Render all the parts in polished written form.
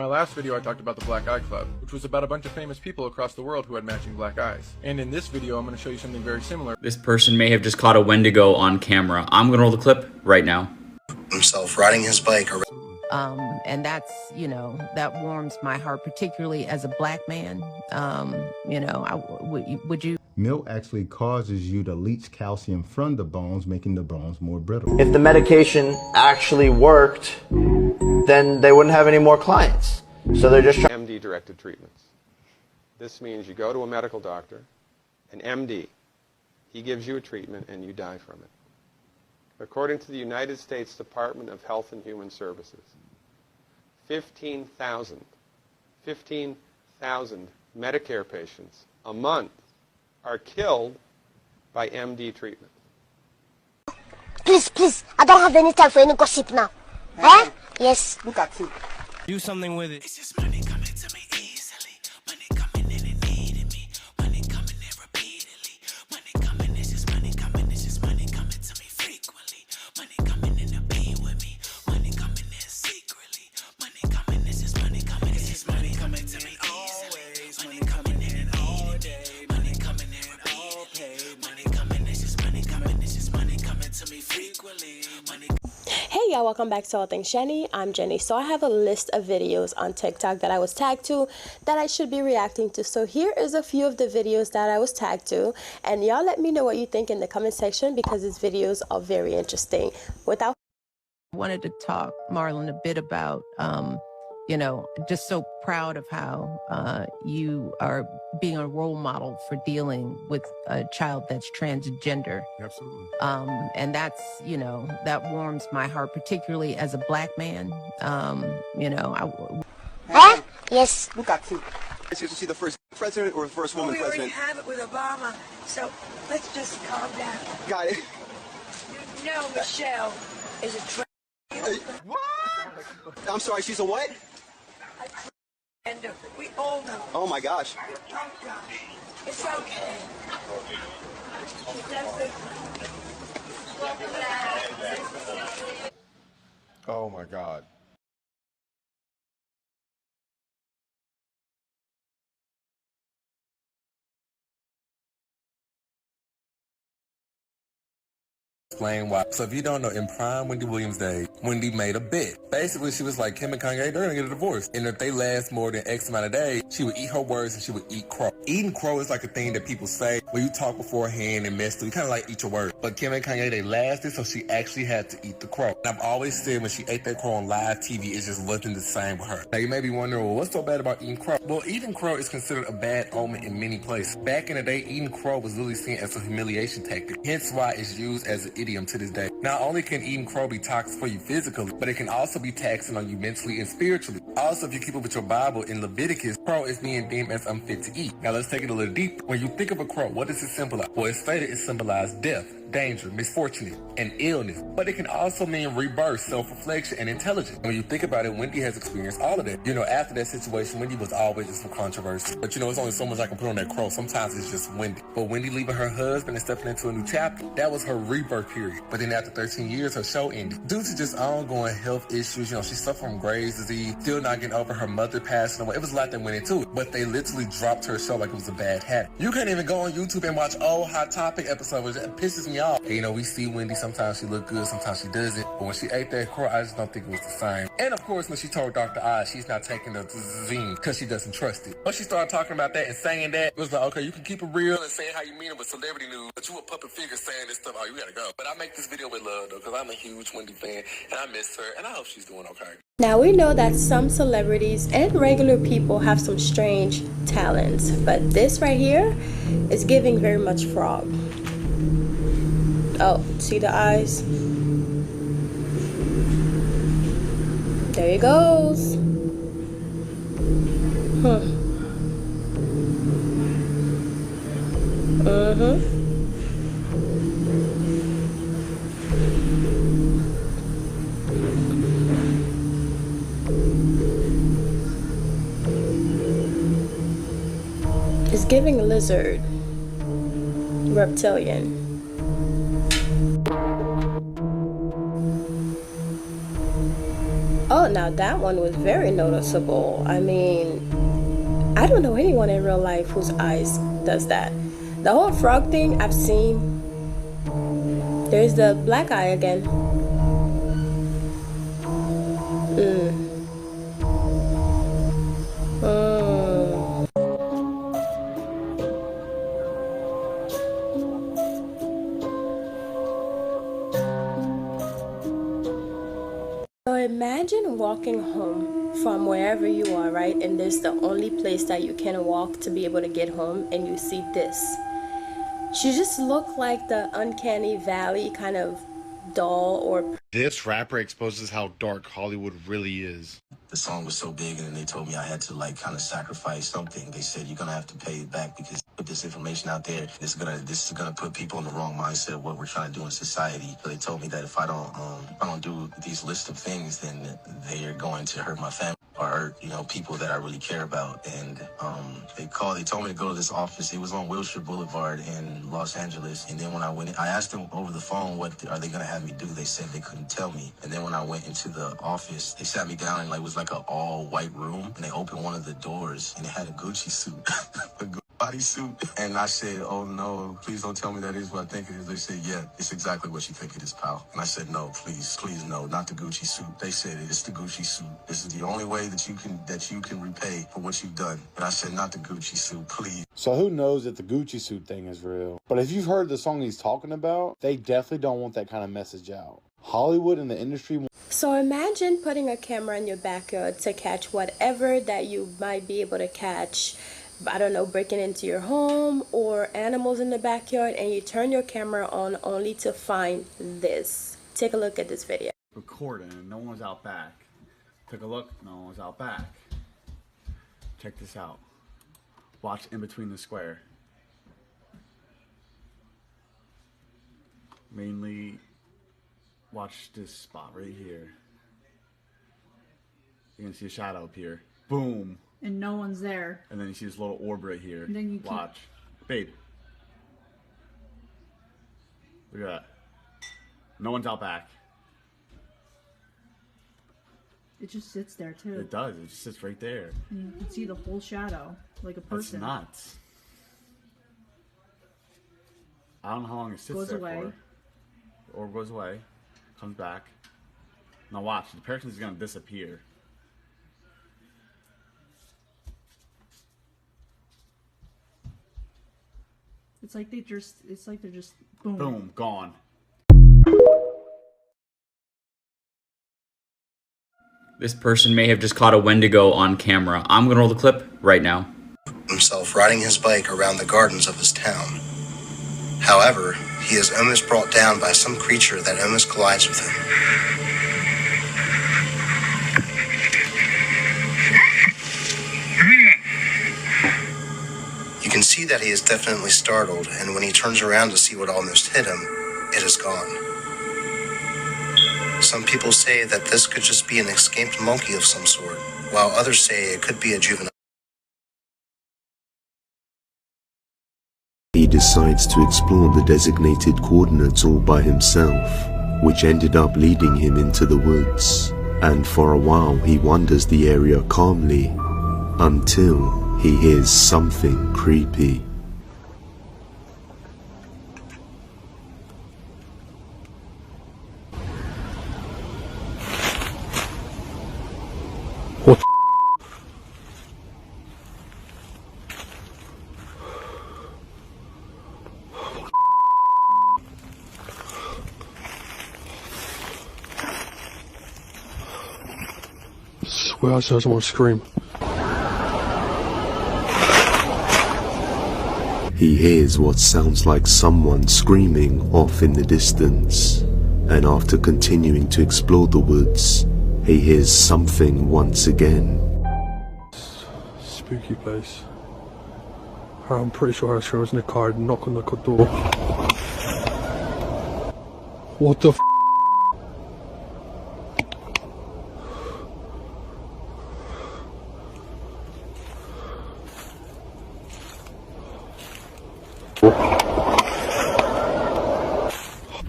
In my last video I talked about the Black Eye Club, which was about a bunch of famous people across the world who had matching black eyes. And in this video I'm going to show you something very similar. This person may have just caught a Wendigo on camera. I'm going to roll the clip right now. Himself riding his bike around. And that's, that warms my heart, particularly as a black man. Would you? Milk actually causes you to leach calcium from the bones, making the bones more brittle. If the medication actually worked, then they wouldn't have any more clients. So they're just trying. MD-directed treatments. This means you go to a medical doctor, an MD. He gives you a treatment and you die from it. According to the United States Department of Health and Human Services, 15,000 Medicare patients a month are killed by MD treatment. Please, I don't have any time for any gossip now. Eh? Yes. Look at you. Do something with it. It's just money coming to me easily. Money coming in and needing me. Money coming in repeatedly. Money coming, it's just money coming. It's just money coming to me frequently. Money coming in to be with me. Money coming in secretly. Money coming, it's just money coming. It's just money coming to me easily. Money coming in and all day. Money coming in repeatedly. Money coming, it's just money coming. It's just money coming to me frequently. Money. Hey y'all, welcome back to All Things Jenny. I'm Jenny. So I have a list of videos on TikTok that I was tagged to that I should be reacting to. So here is a few of the videos that I was tagged to, and y'all let me know what you think in the comment section because these videos are very interesting. I wanted to talk, Marlon, a bit about, just so proud of how you are being a role model for dealing with a child that's transgender. Absolutely. And that's, that warms my heart, particularly as a black man. Huh? Yes. Look at you. Is she the first president or the first woman president? We already have it with Obama, so let's just calm down. Got it. You know Michelle is a What? I'm sorry, she's a what? and we all know. Oh my gosh. Oh gosh. It's okay. Oh my God. Explain why. So if you don't know, in prime Wendy Williams' day, Wendy made a bet. Basically, she was like, Kim and Kanye, they're gonna get a divorce. And if they last more than X amount of days, she would eat her words and she would eat crow. Eating crow is like a thing that people say when you talk beforehand and mess with. You kind of like eat your words. But Kim and Kanye, they lasted, so she actually had to eat the crow. And I've always said when she ate that crow on live TV, it just wasn't the same with her. Now you may be wondering, well, what's so bad about eating crow? Well, eating crow is considered a bad omen in many places. Back in the day, eating crow was literally seen as a humiliation tactic. Hence why it's used as an idiom to this day. Not only can eating crow be toxic for you physically, but it can also be taxing on you mentally and spiritually. Also, if you keep it with your Bible in Leviticus, crow is being deemed as unfit to eat. Now let's take it a little deeper. When you think of a crow, what does it symbolize? Well, it's stated it symbolizes death, danger, misfortune, and illness. But it can also mean rebirth, self-reflection, and intelligence. When you think about it, Wendy has experienced all of that. After that situation, Wendy was always just for controversy. But it's only so much I can put on that crow. Sometimes it's just Wendy. But Wendy leaving her husband and stepping into a new chapter, that was her rebirth period. But then after 13 years, her show ended. Due to just ongoing health issues, she suffered from Graves' disease, still not getting over her mother passing away. It was a lot that went into it. But they literally dropped her show like it was a bad habit. You can't even go on YouTube and watch old Hot Topic episodes. It pisses me off. And, we see Wendy, sometimes she look good, sometimes she doesn't. But when she ate that crow, I just don't think it was the same. And of course, when she told Dr. Oz she's not taking the zine because she doesn't trust it. Once she started talking about that and saying that, it was like, okay, you can keep it real and saying how you mean it with celebrity news, but you a puppet figure saying this stuff, oh, you gotta go. But I make this video with love, though, because I'm a huge Wendy fan, and I miss her, and I hope she's doing okay. Now we know that some celebrities and regular people have some strange talents, but this right here is giving very much frog. Oh, see the eyes? There he goes. It's giving a lizard. Reptilian. Oh, now that one was very noticeable. I mean, I don't know anyone in real life whose eyes does that. The whole frog thing I've seen. There's the black eye again. So imagine walking home from wherever you are, right? And this is the only place that you can walk to be able to get home, and you see this. She just looked like the uncanny valley kind of doll or... This rapper exposes how dark Hollywood really is. The song was so big, and then they told me I had to like kind of sacrifice something. They said you're gonna have to pay it back because put this information out there, this is gonna put people in the wrong mindset of what we're trying to do in society. So they told me that if I don't do these list of things, then they are going to hurt my family or hurt, you know, people that I really care about. And they told me to go to this office. It was on Wilshire Boulevard in Los Angeles. And then when I went in, I asked them over the phone, what are they gonna have me do? They said they couldn't tell me. And then when I went into the office, they sat me down and like it was like an all white room, and they opened one of the doors and it had a Gucci suit, a bodysuit. And I said, oh no, please don't tell me that is what I think it is. They said, yeah, it's exactly what you think it is, pal. And I said, no, please no, not the Gucci suit. They said it's the Gucci suit. This is the only way that you can repay for what you've done. And I said, not the Gucci suit, please. So who knows if the Gucci suit thing is real? But if you've heard the song he's talking about, they definitely don't want that kind of message out. Hollywood and the industry. So imagine putting a camera in your backyard to catch whatever that you might be able to catch. I don't know, breaking into your home or animals in the backyard, and you turn your camera on only to find this. Take a look at this video. Recording, no one was out back. Took a look, no one was out back. Check this out. Watch in between the square. Mainly watch this spot right here. You can see a shadow up here. Boom. And no one's there. And then you see this little orb right here. And then you watch. Babe. Look at that. No one's out back. It just sits there too. It does. It just sits right there. And you can see the whole shadow, like a person. That's nuts. I don't know how long it sits goes there away. for. Orb goes away. Comes back. Now watch. The person's gonna disappear. It's like they're just boom. Boom, gone. This person may have just caught a Wendigo on camera. I'm gonna roll the clip right now. Himself riding his bike around the gardens of his town. However, he is almost brought down by some creature that almost collides with him. You can see that he is definitely startled, and when he turns around to see what almost hit him, it is gone. Some people say that this could just be an escaped monkey of some sort, while others say it could be a juvenile. He decides to explore the designated coordinates all by himself, which ended up leading him into the woods, and for a while he wanders the area calmly, until he hears something creepy. What? Swear I saw someone scream. He hears what sounds like someone screaming off in the distance, and after continuing to explore the woods, he hears something once again. Spooky place. I'm pretty sure I was in the car and knock on the door. What the f***?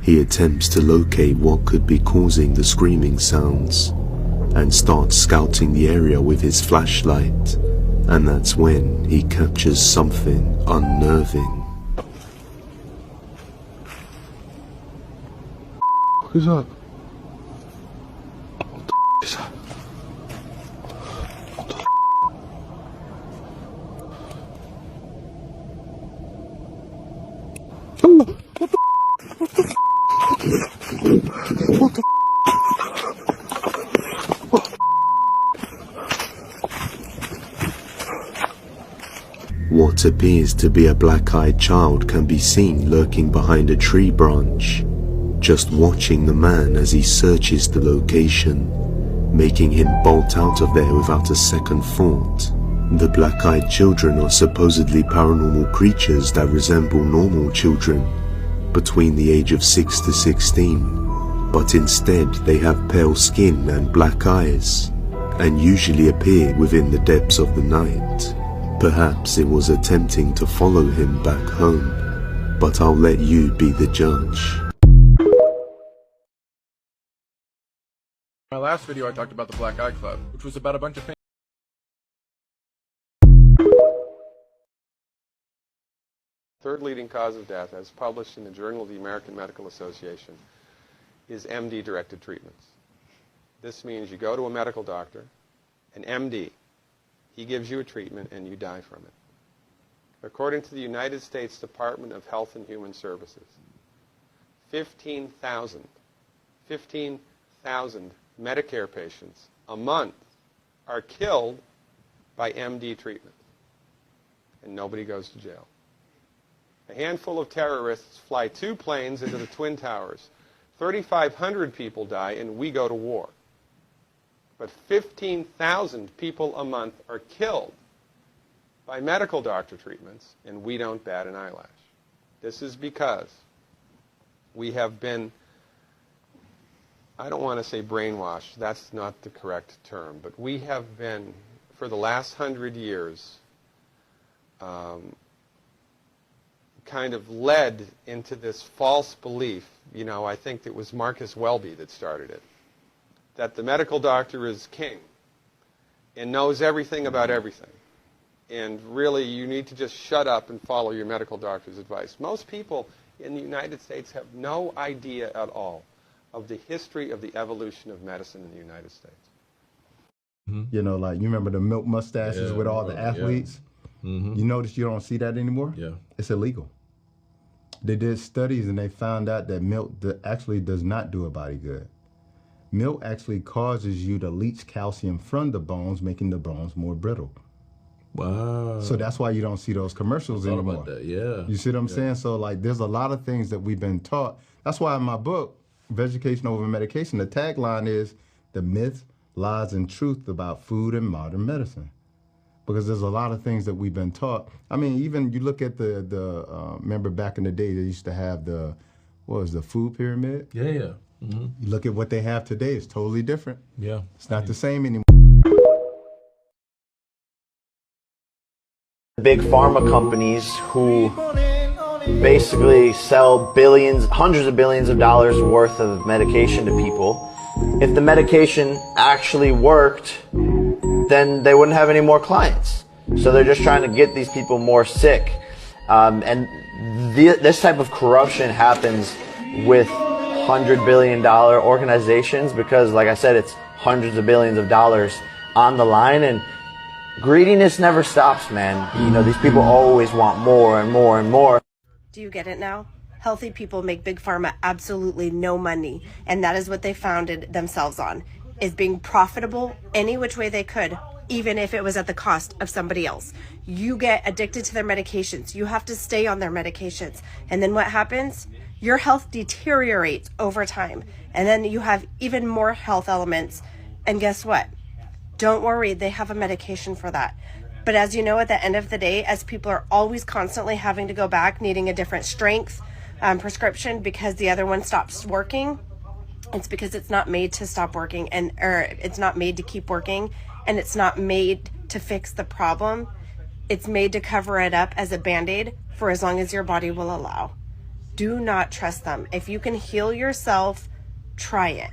He attempts to locate what could be causing the screaming sounds, and starts scouting the area with his flashlight. And that's when he captures something unnerving. Who's up? What the is that? What the What appears to be a black-eyed child can be seen lurking behind a tree branch, just watching the man as he searches the location, making him bolt out of there without a second thought. The black-eyed children are supposedly paranormal creatures that resemble normal children between the age of 6 to 16, but instead they have pale skin and black eyes, and usually appear within the depths of the night. Perhaps it was attempting to follow him back home, but I'll let you be the judge. In my last video I talked about the Black Eye Club, which was about a bunch of Third leading cause of death, as published in the Journal of the American Medical Association, is MD-directed treatments. This means you go to a medical doctor, an MD. He gives you a treatment and you die from it. According to the United States Department of Health and Human Services, 15,000 Medicare patients a month are killed by MD treatment, and nobody goes to jail. A handful of terrorists fly 2 planes into the Twin Towers. 3,500 people die and we go to war. But 15,000 people a month are killed by medical doctor treatments, and we don't bat an eyelash. This is because we have been, I don't want to say brainwashed, that's not the correct term, but we have been, for the last 100 years, kind of led into this false belief. You know, I think it was Marcus Welby that started it, that the medical doctor is king and knows everything about everything. And really, you need to just shut up and follow your medical doctor's advice. Most people in the United States have no idea at all of the history of the evolution of medicine in the United States. You know, like, you remember the milk mustaches with all the athletes? You notice you don't see that anymore? Yeah. It's illegal. They did studies and they found out that milk actually does not do a body good. Milk actually causes you to leach calcium from the bones, making the bones more brittle. Wow. So that's why you don't see those commercials anymore. About that. Yeah. You see what I'm saying? So, like, there's a lot of things that we've been taught. That's why in my book, Vegetation Over Medication, the tagline is the myths, lies, and truth about food and modern medicine. Because there's a lot of things that we've been taught. I mean, even you look at remember back in the day, they used to have the food pyramid? Yeah, yeah. You look at what they have today, it's totally different. Yeah. It's not the same anymore. Big pharma companies who basically sell billions, hundreds of billions of dollars worth of medication to people. If the medication actually worked, then they wouldn't have any more clients. So they're just trying to get these people more sick. This type of corruption happens with $100 billion organizations because, like I said, it's hundreds of billions of dollars on the line, and greediness never stops, man. You know, these people always want more and more and more. Do you get it now? Healthy people make big pharma absolutely no money, and that is what they founded themselves on, is being profitable any which way they could, even if it was at the cost of somebody else. You get addicted to their medications. You have to stay on their medications. And then what happens? Your health deteriorates over time. And then you have even more health elements. And guess what? Don't worry, they have a medication for that. But as you know, at the end of the day, as people are always constantly having to go back, needing a different strength prescription because the other one stops working, it's because it's not made to stop working, or it's not made to keep working, and it's not made to fix the problem. It's made to cover it up as a Band-Aid for as long as your body will allow. Do not trust them. If you can heal yourself, try it.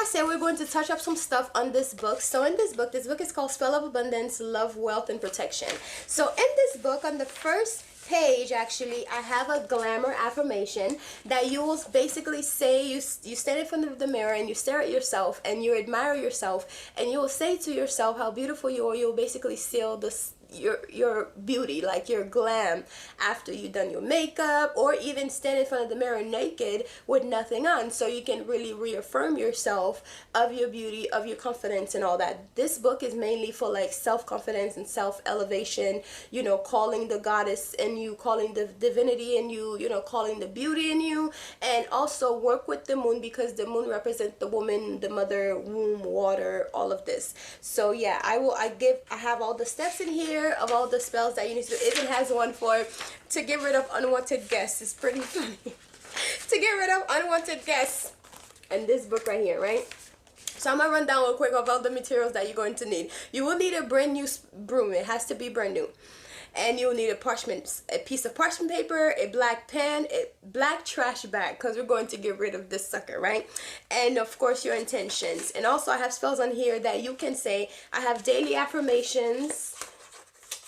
I said, we're going to touch up some stuff on this book. So in this book is called Spell of Abundance, Love, Wealth, and Protection. So in this book, on the first page, actually, I have a glamour affirmation that you will basically say, you stand in front of the mirror and you stare at yourself and you admire yourself and you will say to yourself how beautiful you are. You'll basically seal this your beauty, like your glam, after you've done your makeup, or even stand in front of the mirror naked with nothing on, so you can really reaffirm yourself of your beauty, of your confidence and all that. This book is mainly for like self-confidence and self-elevation, you know, calling the goddess in you, calling the divinity in you, you know, calling the beauty in you, and also work with the moon, because the moon represents the woman, the mother, womb, water, all of this. So yeah, I have all the steps in here of all the spells that you need to do. It even has one for to get rid of unwanted guests. It's pretty funny. To get rid of unwanted guests. And this book right here, right? So I'm gonna run down real quick of all the materials that you're going to need. You will need a brand new broom. It has to be brand new. And you'll need a piece of parchment paper, a black pen, a black trash bag, because we're going to get rid of this sucker, right? And of course your intentions. And also I have spells on here that you can say. I have daily affirmations.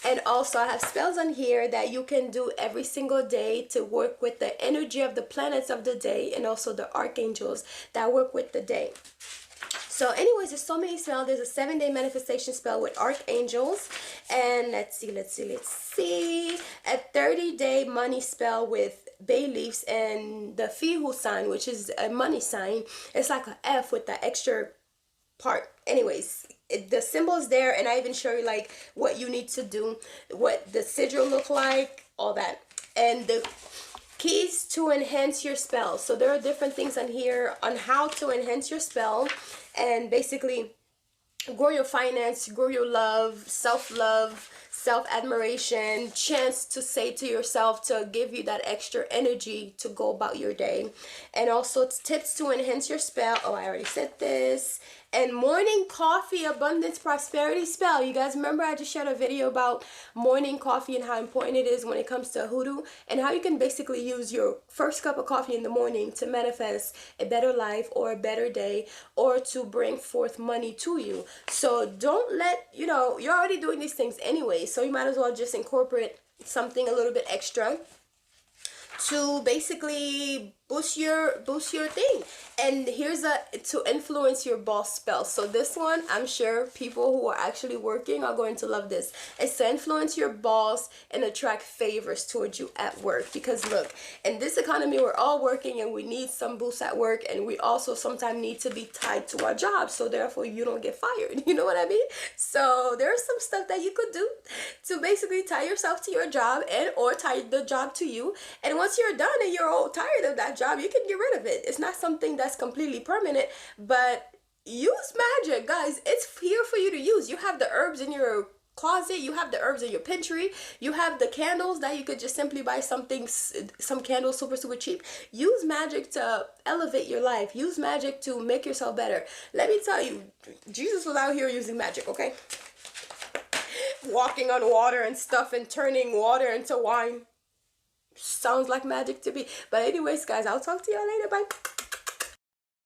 And also I have spells on here that you can do every single day to work with the energy of the planets of the day, and also the archangels that work with the day. So anyways, there's so many spells. There's a 7-day manifestation spell with archangels. And let's see. A 30-day money spell with bay leaves and the Fihu sign, which is a money sign. It's like an F with the extra part. Anyways, the symbol's there, and I even show you like what you need to do, what the sigil look like, all that. And the keys to enhance your spell. So there are different things on here on how to enhance your spell and basically grow your finance, grow your love, self-love, self-admiration, chance to say to yourself to give you that extra energy to go about your day. And also tips to enhance your spell. Oh, I already said this. And morning coffee abundance prosperity spell. You guys remember I just shared a video about morning coffee and how important it is when it comes to hoodoo, and how you can basically use your first cup of coffee in the morning to manifest a better life or a better day, or to bring forth money to you. So don't let, you know, you're already doing these things anyway, so you might as well just incorporate something a little bit extra to basically boost your thing. And here's to influence your boss spell. So this one, I'm sure people who are actually working are going to love this. It's to influence your boss and attract favors towards you at work. Because look, in this economy, we're all working and we need some boost at work, and we also sometimes need to be tied to our job, so therefore you don't get fired. You know what I mean? So there's some stuff that you could do to basically tie yourself to your job, and or tie the job to you. And once you're done and you're all tired of that job, you can get rid of it. It's not something that's completely permanent, but use magic, guys. It's here for you to use. You have the herbs in your closet, you have the herbs in your pantry, you have the candles that you could just simply buy some candles super cheap. Use magic to elevate your life. Use magic to make yourself better. Let me tell you, Jesus was out here using magic, okay? Walking on water and stuff and turning water into wine. Sounds like magic to me. But anyways, guys, I'll talk to y'all later. Bye.